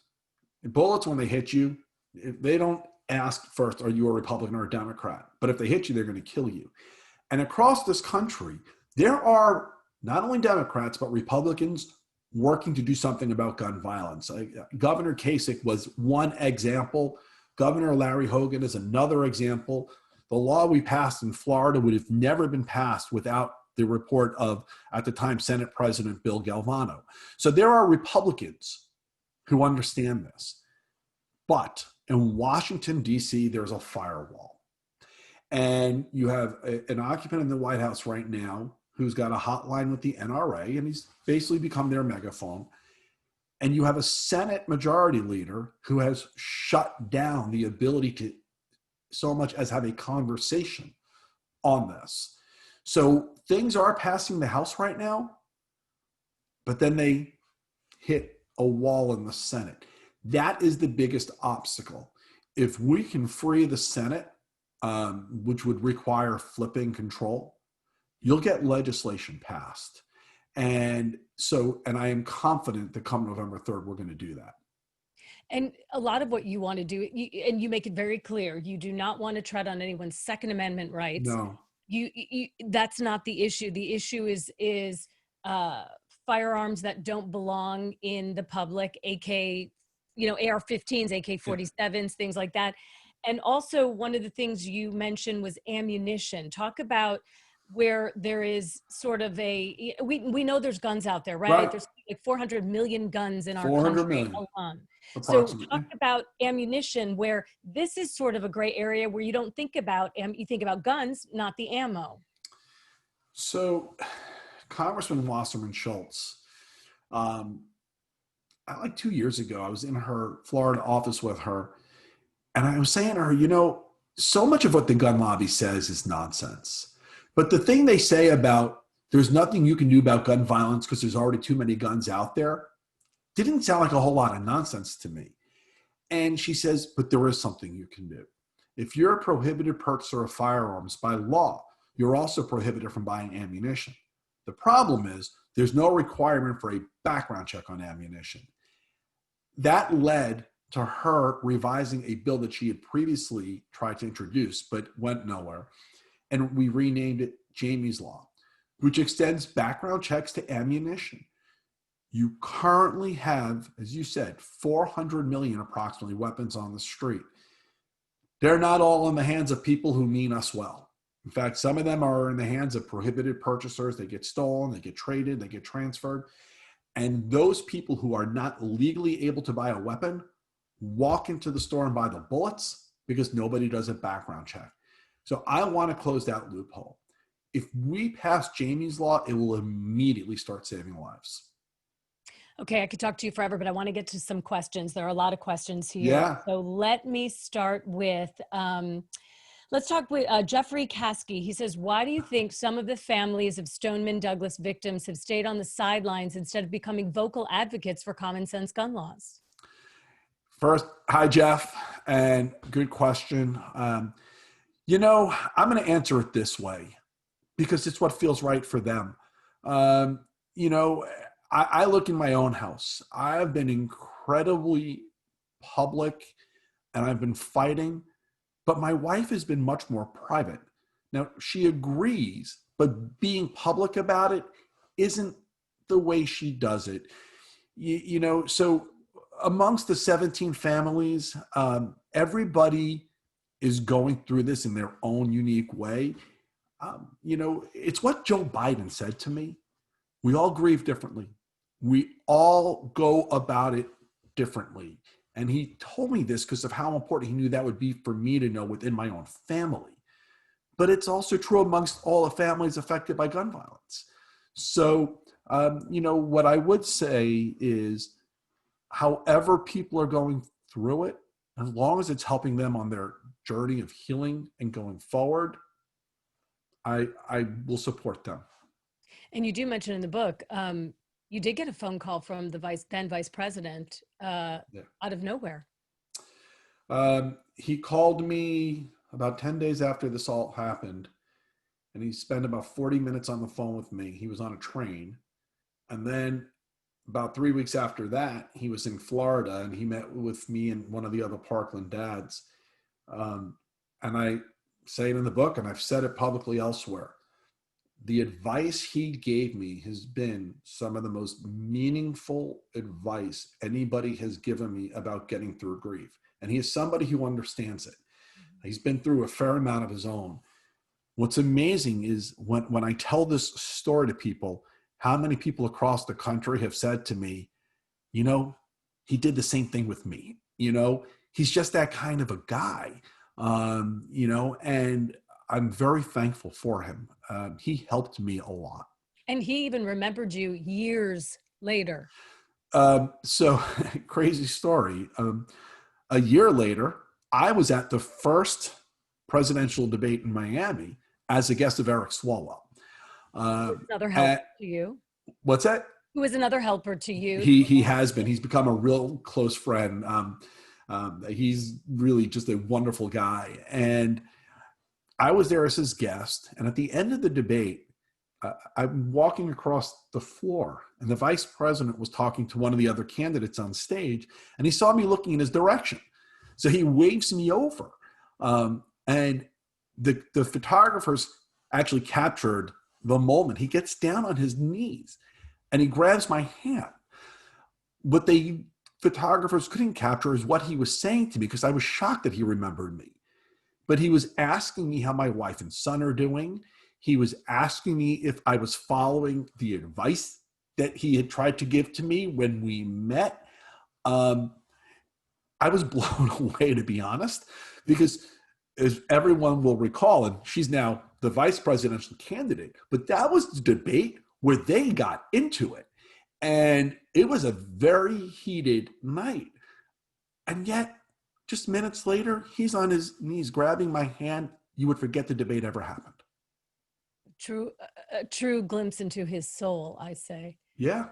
B: Bullets, when they hit you, they don't ask first, are you a Republican or a Democrat? But if they hit you, they're going to kill you. And across this country, there are not only Democrats, but Republicans working to do something about gun violence. Governor Kasich was one example. Governor Larry Hogan is another example. The law we passed in Florida would have never been passed without the report of, at the time, Senate President Bill Galvano. So there are Republicans who understand this. But in Washington, D.C., there's a firewall. And you have an occupant in the White House right now who's got a hotline with the NRA, and he's basically become their megaphone. And you have a Senate majority leader who has shut down the ability to so much as have a conversation on this. So things are passing the House right now, but then they hit a wall in the Senate. That is the biggest obstacle. If we can free the Senate, which would require flipping control, you'll get legislation passed. And I am confident that come November 3rd, we're going to do that.
A: And a lot of what you want to do, and you make it very clear, you do not want to tread on anyone's Second Amendment rights.
B: No.
A: That's not the issue. The issue is firearms that don't belong in the public, AR-15s, AK-47s, things like that. And also one of the things you mentioned was ammunition. Talk about where there is sort of we know there's guns out there, right? There's like 400 million guns in our country alone. So talk about ammunition, where this is sort of a gray area where you don't think about, you think about guns, not the ammo.
B: So Congressman Wasserman Schultz, like 2 years ago, I was in her Florida office with her, and I was saying to her, so much of what the gun lobby says is nonsense. But the thing they say about there's nothing you can do about gun violence because there's already too many guns out there didn't sound like a whole lot of nonsense to me. And she says, but there is something you can do. If you're a prohibited purchaser of firearms by law, you're also prohibited from buying ammunition. The problem is there's no requirement for a background check on ammunition. That led to her revising a bill that she had previously tried to introduce, but went nowhere. And we renamed it Jamie's Law, which extends background checks to ammunition. You currently have, as you said, 400 million approximately weapons on the street. They're not all in the hands of people who mean us well. In fact, some of them are in the hands of prohibited purchasers. They get stolen, they get traded, they get transferred. And those people who are not legally able to buy a weapon walk into the store and buy the bullets because nobody does a background check. So I want to close that loophole. If we pass Jamie's Law, it will immediately start saving lives.
A: Okay, I could talk to you forever, but I want to get to some questions. There are a lot of questions here.
B: Yeah.
A: So let me start with, let's talk with Jeffrey Caskey. He says, why do you think some of the families of Stoneman Douglas victims have stayed on the sidelines instead of becoming vocal advocates for common sense gun laws?
B: First, hi, Jeff, and good question. I'm going to answer it this way because it's what feels right for them. I look in my own house. I've been incredibly public and I've been fighting But my wife has been much more private. Now, she agrees, but being public about it isn't the way she does it. So amongst the 17 families, everybody is going through this in their own unique way. It's what Joe Biden said to me. We all grieve differently. We all go about it differently. And he told me this because of how important he knew that would be for me to know within my own family. But it's also true amongst all the families affected by gun violence. So, what I would say is, however people are going through it, as long as it's helping them on their journey of healing and going forward, I will support them.
A: And you do mention in the book, you did get a phone call from the then vice president out of nowhere.
B: He called me about 10 days after this all happened, and he spent about 40 minutes on the phone with me. He was on a train. And then about 3 weeks after that, he was in Florida, and he met with me and one of the other Parkland dads. And I say it in the book, and I've said it publicly elsewhere. The advice he gave me has been some of the most meaningful advice anybody has given me about getting through grief. And he is somebody who understands it. He's been through a fair amount of his own. What's amazing is when I tell this story to people, how many people across the country have said to me, he did the same thing with me. He's just that kind of a guy, and I'm very thankful for him. He helped me a lot.
A: And he even remembered you years later.
B: So crazy story. A year later, I was at the first presidential debate in Miami as a guest of Eric Swalwell.
A: Another helper to you.
B: What's that?
A: Who is another helper to you?
B: He has been. He's become a real close friend. He's really just a wonderful guy. And I was there as his guest. And at the end of the debate, I'm walking across the floor, and the vice president was talking to one of the other candidates on stage, and he saw me looking in his direction. So he waves me over. And the photographers actually captured the moment. He gets down on his knees and he grabs my hand. What the photographers couldn't capture is what he was saying to me, because I was shocked that he remembered me. But he was asking me how my wife and son are doing. He was asking me if I was following the advice that he had tried to give to me when we met. I was blown away, to be honest, because as everyone will recall, and she's now the vice presidential candidate, but that was the debate where they got into it. And it was a very heated night. And yet, just minutes later, he's on his knees grabbing my hand. You would forget the debate ever happened.
A: A true glimpse into his soul, I say.
B: Yeah.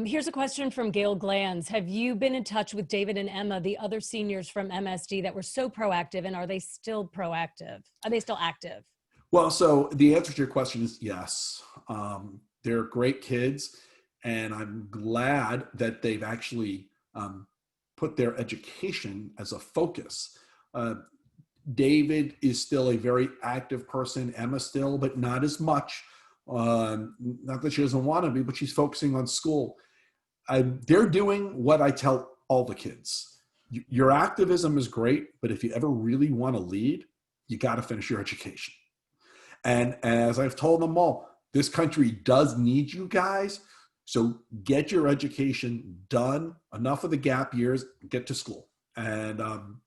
A: Here's a question from Gail Glanz. Have you been in touch with David and Emma, the other seniors from MSD that were so proactive, and are they still proactive? Are they still active?
B: Well, so the answer to your question is yes. They're great kids, and I'm glad that they've actually put their education as a focus. David is still a very active person, Emma still, but not as much. Not that she doesn't want to be, but she's focusing on school. They're doing what I tell all the kids. Your activism is great, but if you ever really want to lead, you got to finish your education. And as I've told them all, this country does need you guys. So get your education done. Enough of the gap years, get to school. And,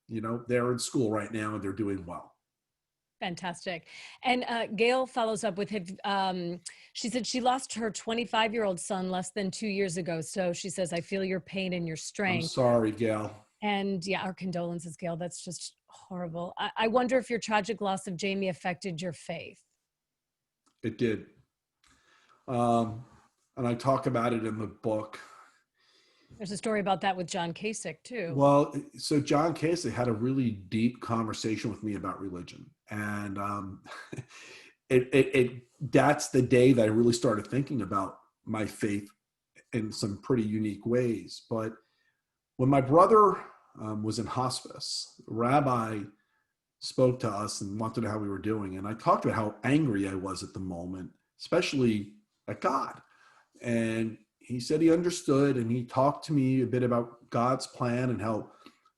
B: they're in school right now and they're doing well.
A: Fantastic. And Gail follows up with, she said she lost her 25-year-old son less than 2 years ago. So she says, I feel your pain and your strength.
B: I'm sorry, Gail.
A: And yeah, our condolences, Gail. That's just horrible. I wonder if your tragic loss of Jamie affected your faith.
B: It did. And I talk about it in the book.
A: There's a story about that with John Kasich too.
B: Well, so John Kasich had a really deep conversation with me about religion. And that's the day that I really started thinking about my faith in some pretty unique ways. But when my brother was in hospice, the rabbi spoke to us and wanted to know how we were doing. And I talked about how angry I was at the moment, especially at God. And he said he understood, and he talked to me a bit about God's plan and how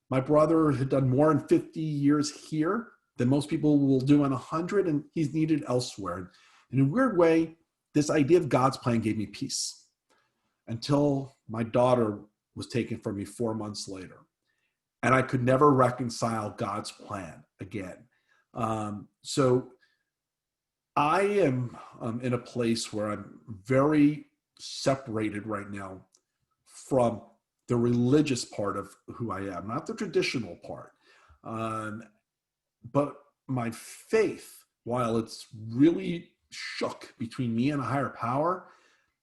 B: my brother had done more in 50 years here than most people will do in 100, and he's needed elsewhere. And in a weird way, this idea of God's plan gave me peace until my daughter was taken from me 4 months later. And I could never reconcile God's plan again. So I am in a place where I'm very separated right now from the religious part of who I am, not the traditional part. But my faith, while it's really shook between me and a higher power,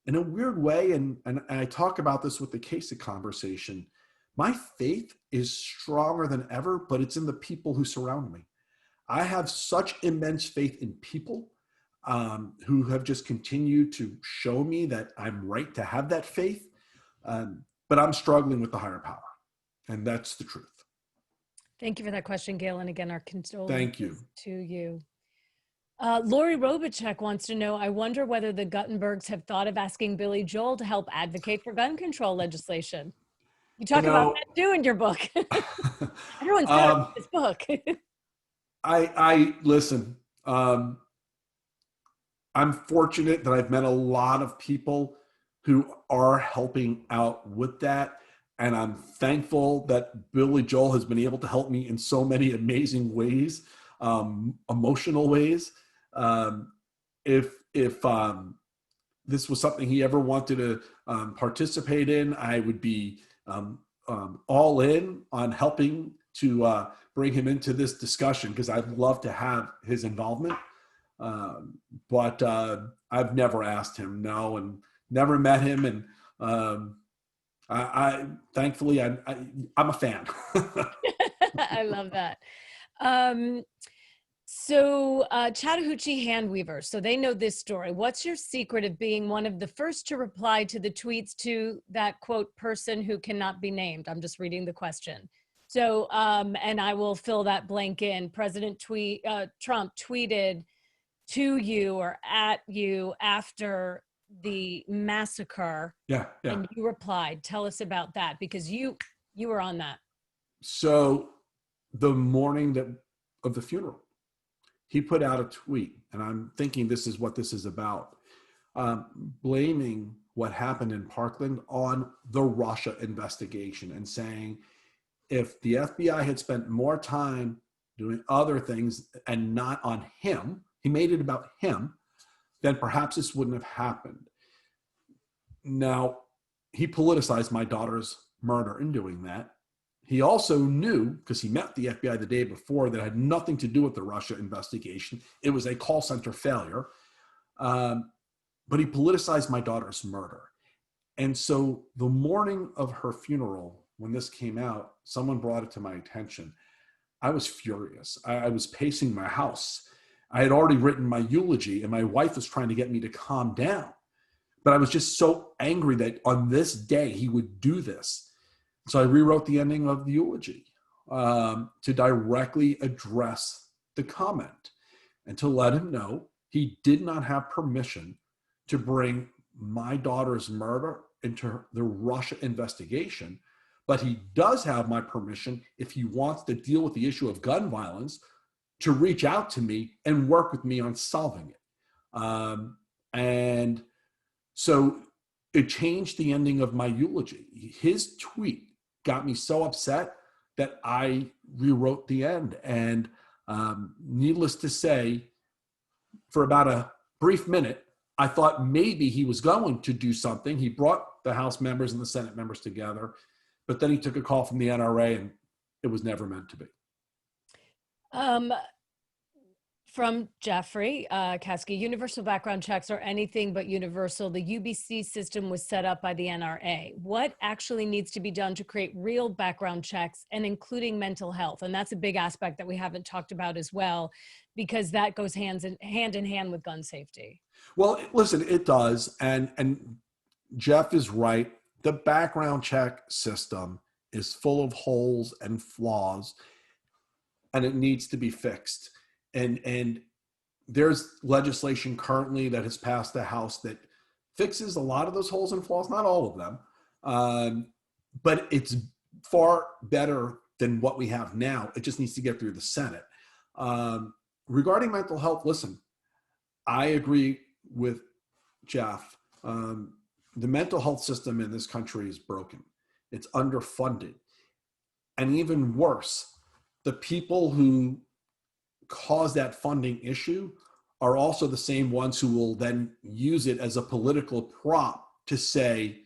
B: in a weird way, and I talk about this with the Kasich conversation, my faith is stronger than ever, but it's in the people who surround me. I have such immense faith in people who have just continued to show me that I'm right to have that faith. But I'm struggling with the higher power. And that's the truth.
A: Thank you for that question, Gail. And again, our condolences
B: Thank you.
A: to you. Lori Robichek wants to know, I wonder whether the Guttenbergs have thought of asking Billy Joel to help advocate for gun control legislation. You talk about that too in your book. Everyone's got this book.
B: I listen, I'm fortunate that I've met a lot of people who are helping out with that. And I'm thankful that Billy Joel has been able to help me in so many amazing ways, emotional ways. If this was something he ever wanted to participate in, I would be all in on helping to bring him into this discussion, because I'd love to have his involvement. But I've never asked him, no, and never met him. And I thankfully, I'm a fan.
A: I love that. So Chattahoochee Handweaver, so they know this story. What's your secret of being one of the first to reply to the tweets to that, quote, person who cannot be named? I'm just reading the question. So, and I will fill that blank in. President Trump tweeted to you or at you after the massacre.
B: Yeah.
A: And you replied. Tell us about that, because you were on that.
B: So the morning of the funeral, he put out a tweet, and I'm thinking this is what this is about, blaming what happened in Parkland on the Russia investigation and saying, if the FBI had spent more time doing other things and not on him, he made it about him, then perhaps this wouldn't have happened. Now, he politicized my daughter's murder in doing that. He also knew, because he met the FBI the day before, that it had nothing to do with the Russia investigation. It was a call center failure. But he politicized my daughter's murder. And so the morning of her funeral, when this came out, someone brought it to my attention. I was furious. I was pacing my house. I had already written my eulogy, and my wife was trying to get me to calm down. But I was just so angry that on this day he would do this. So I rewrote the ending of the eulogy to directly address the comment and to let him know he did not have permission to bring my daughter's murder into the Russia investigation, but he does have my permission, if he wants to deal with the issue of gun violence, to reach out to me and work with me on solving it. And so it changed the ending of my eulogy. His tweet got me so upset that I rewrote the end. And needless to say, for about a brief minute, I thought maybe he was going to do something. He brought the House members and the Senate members together, but then he took a call from the NRA, and it was never meant to be.
A: From Jeffrey Kasky, universal background checks are anything but universal. The UBC system was set up by the NRA. What actually needs to be done to create real background checks, and including mental health? And that's a big aspect that we haven't talked about as well, because that goes hand in hand with gun safety.
B: Well, listen, it does. And Jeff is right. The background check system is full of holes and flaws. and it needs to be fixed. And there's legislation currently that has passed the House that fixes a lot of those holes and flaws, not all of them, but it's far better than what we have now. It just needs to get through the Senate. Regarding mental health, listen, I agree with Jeff. The mental health system in this country is broken. It's underfunded. And even worse, the people who cause that funding issue are also the same ones who will then use it as a political prop to say,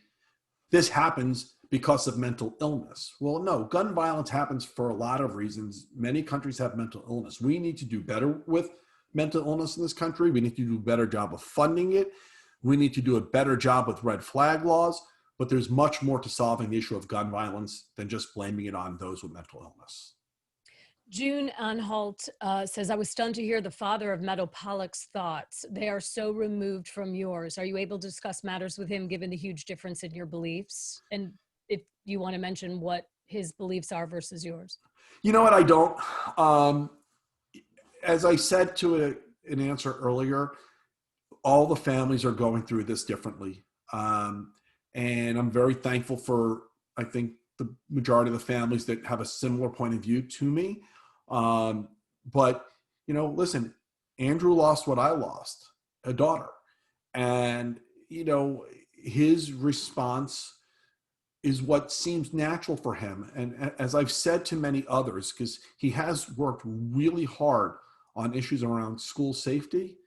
B: this happens because of mental illness. Well, no, gun violence happens for a lot of reasons. Many countries have mental illness. We need to do better with mental illness in this country. We need to do a better job of funding it. We need to do a better job with red flag laws, but there's much more to solving the issue of gun violence than just blaming it on those with mental illness.
A: June Anhalt says, I was stunned to hear the father of Meadow Pollack's thoughts. They are so removed from yours. Are you able to discuss matters with him given the huge difference in your beliefs? And if you want to mention what his beliefs are versus yours.
B: You know what, I don't. As I said to an answer earlier, all the families are going through this differently. And I'm very thankful for, I think, the majority of the families that have a similar point of view to me. But, you know, listen, Andrew lost what I lost, a daughter. And, you know, his response is what seems natural for him. And as I've said to many others, because he has worked really hard on issues around school safety,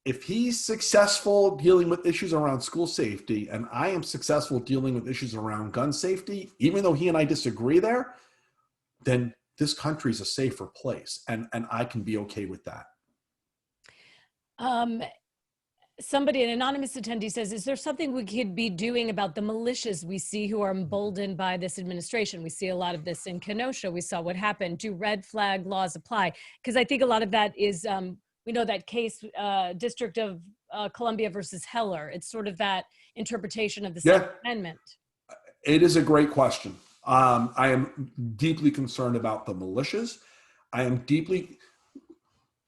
B: if he's successful dealing with issues around school safety and I am successful dealing with issues around gun safety, even though he and I disagree there, then this country is a safer place. And I can be okay with that.
A: Somebody, an anonymous attendee says, is there something we could be doing about the militias we see who are emboldened by this administration? We see a lot of this in Kenosha. We saw what happened. Do red flag laws apply? Because I think a lot of that is, we know that case, District of Columbia versus Heller. It's sort of that interpretation of the Second Amendment.
B: It is a great question. I am deeply concerned about the militias. I am deeply,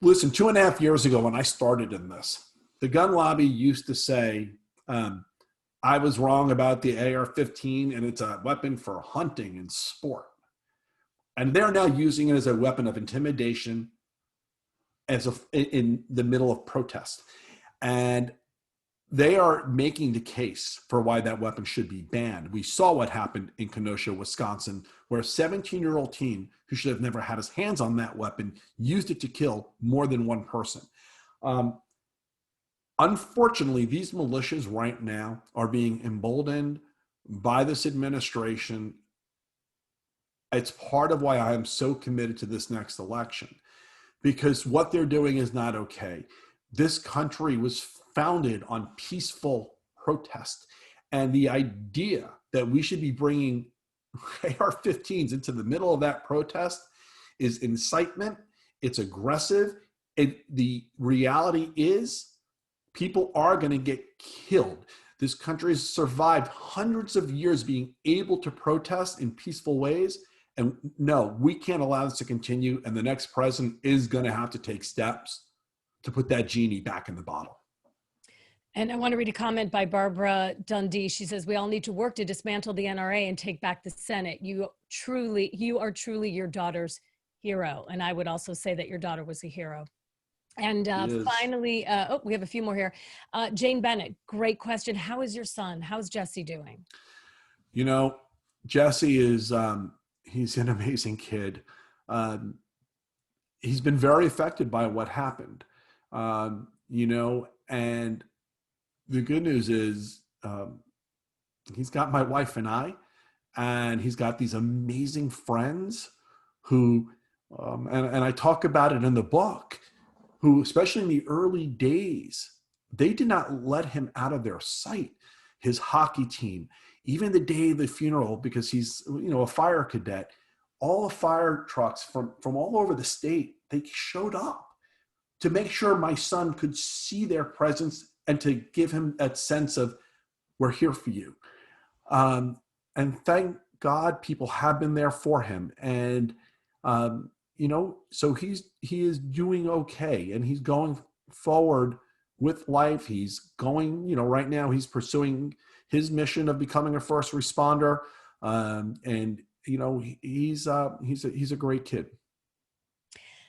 B: listen, 2.5 years ago when I started in this, the gun lobby used to say, I was wrong about the AR-15 and it's a weapon for hunting and sport. And they're now using it as a weapon of intimidation in the middle of protest. And they are making the case for why that weapon should be banned. We saw what happened in Kenosha, Wisconsin, where a 17-year-old teen who should have never had his hands on that weapon used it to kill more than one person. Unfortunately, these militias right now are being emboldened by this administration. It's part of why I am so committed to this next election, because what they're doing is not okay. This country was founded on peaceful protest. And the idea that we should be bringing AR-15s into the middle of that protest is incitement. It's aggressive. The reality is people are going to get killed. This country has survived hundreds of years being able to protest in peaceful ways. And no, we can't allow this to continue. And the next president is going to have to take steps to put that genie back in the bottle.
A: And I want to read a comment by Barbara Dundee. She says, we all need to work to dismantle the NRA and take back the Senate. You are truly your daughter's hero. And I would also say that your daughter was a hero. And finally, we have a few more here. Jane Bennett, great question. How is your son? How's Jesse doing?
B: You know, Jesse is, he's an amazing kid. He's been very affected by what happened, you know, and the good news is he's got my wife and I, and he's got these amazing friends who, and I talk about it in the book, who, especially in the early days, they did not let him out of their sight. His hockey team, even the day of the funeral, because he's, you know, a fire cadet, all the fire trucks from all over the state, they showed up to make sure my son could see their presence and to give him that sense of, we're here for you. And thank God people have been there for him. And So he is doing okay, and he's going forward with life. He's going, right now he's pursuing his mission of becoming a first responder. And he's a great kid.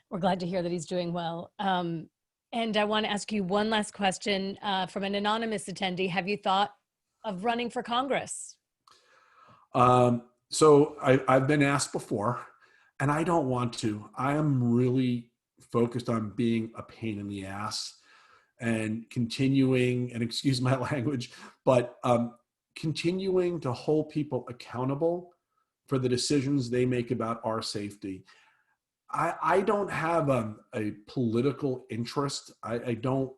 A: We're glad to hear that he's doing well. And I want to ask you one last question from an anonymous attendee. Have you thought of running for Congress?
B: So I've been asked before, and I don't want to. I am really focused on being a pain in the ass and continuing, and excuse my language, but continuing to hold people accountable for the decisions they make about our safety. I don't have a political interest. I don't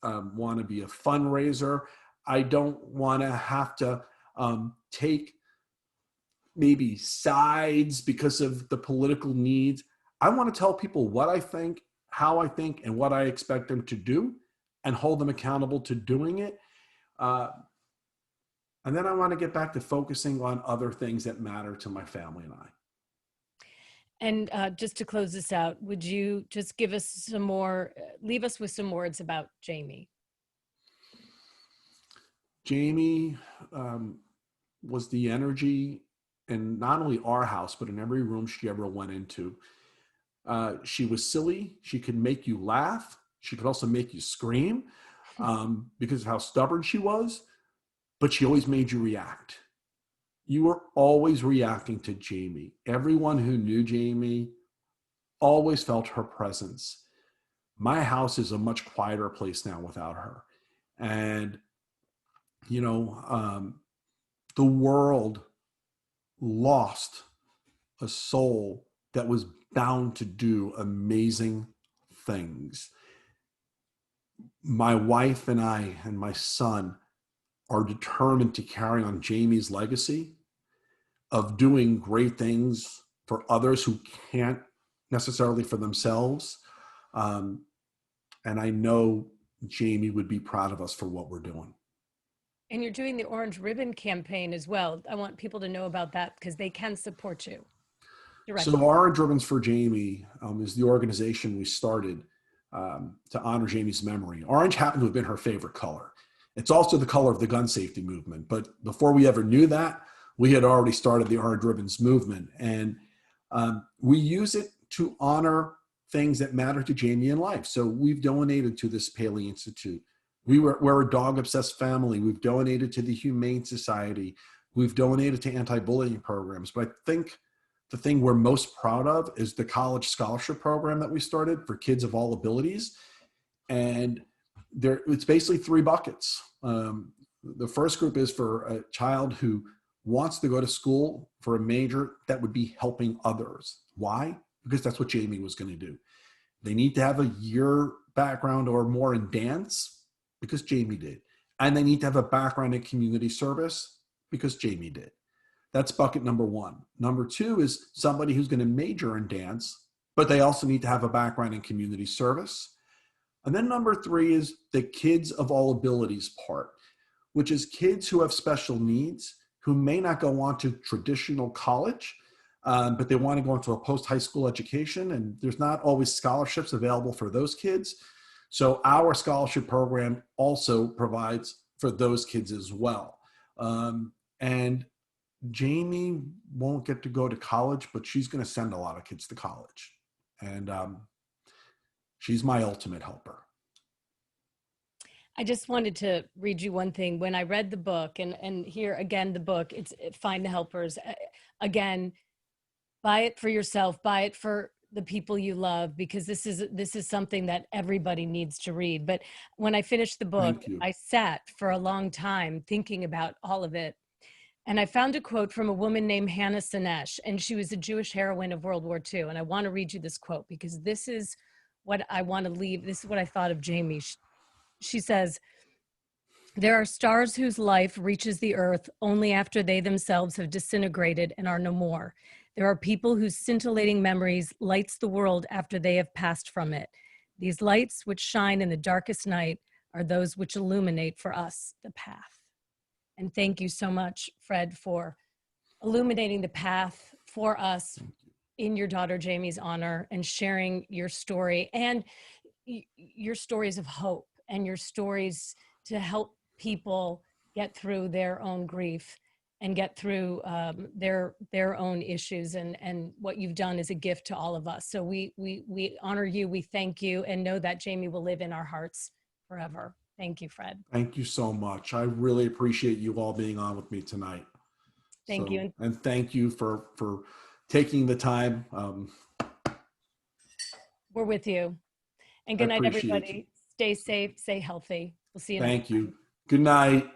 B: want to be a fundraiser. I don't want to have to take maybe sides because of the political needs. I want to tell people what I think, how I think, and what I expect them to do, and hold them accountable to doing it. And then I want to get back to focusing on other things that matter to my family and I.
A: And just to close this out, would you just give us some more, leave us with some words about Jamie?
B: Jamie was the energy in not only our house, but in every room she ever went into. She was silly. She could make you laugh. She could also make you scream because of how stubborn she was, but she always made you react. You were always reacting to Jamie. Everyone who knew Jamie always felt her presence. My house is a much quieter place now without her. And, the world lost a soul that was bound to do amazing things. My wife and I and my son are determined to carry on Jamie's legacy of doing great things for others who can't necessarily for themselves. And I know Jamie would be proud of us for what we're doing.
A: And you're doing the Orange Ribbon campaign as well. I want people to know about that because they can support you directly.
B: So Orange Ribbons for Jamie is the organization we started to honor Jamie's memory. Orange happened to have been her favorite color. It's also the color of the gun safety movement. But before we ever knew that, we had already started the Orange Ribbons movement. And we use it to honor things that matter to Jamie in life. So we've donated to this Paley Institute. We're a dog-obsessed family. We've donated to the Humane Society. We've donated to anti-bullying programs. But I think the thing we're most proud of is the college scholarship program that we started for kids of all abilities. And it's basically 3 buckets. The first group is for a child who wants to go to school for a major that would be helping others. Why? Because that's what Jamie was going to do. They need to have a year background or more in dance because Jamie did. And they need to have a background in community service because Jamie did. That's bucket number 1. Number 2 is somebody who's going to major in dance, but they also need to have a background in community service. And then number 3 is the kids of all abilities part, which is kids who have special needs, who may not go on to traditional college, but they want to go into a post-high school education, and there's not always scholarships available for those kids. So our scholarship program also provides for those kids as well. And Jamie won't get to go to college, but she's going to send a lot of kids to college. And she's my ultimate helper.
A: I just wanted to read you one thing. When I read the book, and here again, the book, it's Find the Helpers. Again, buy it for yourself, buy it for the people you love, because this is something that everybody needs to read. But when I finished the book, I sat for a long time thinking about all of it. And I found a quote from a woman named Hannah Sanesh, and she was a Jewish heroine of World War II. And I want to read you this quote because this is what I want to leave. This is what I thought of Jamie. She says, "There are stars whose life reaches the earth only after they themselves have disintegrated and are no more. There are people whose scintillating memories lights the world after they have passed from it. These lights which shine in the darkest night are those which illuminate for us the path." And thank you so much, Fred, for illuminating the path for us in your daughter Jamie's honor and sharing your story and your stories of hope and your stories to help people get through their own grief and get through their own issues, and what you've done is a gift to all of us. So we honor you, we thank you, and know that Jamie will live in our hearts forever. Thank you, Fred.
B: Thank you so much. I really appreciate you all being on with me tonight.
A: Thank you.
B: And thank you for taking the time.
A: We're with you. And
B: I
A: good night,
B: appreciate you.
A: everybody. Stay safe, stay healthy. We'll see you next time.
B: Thank you. Good night.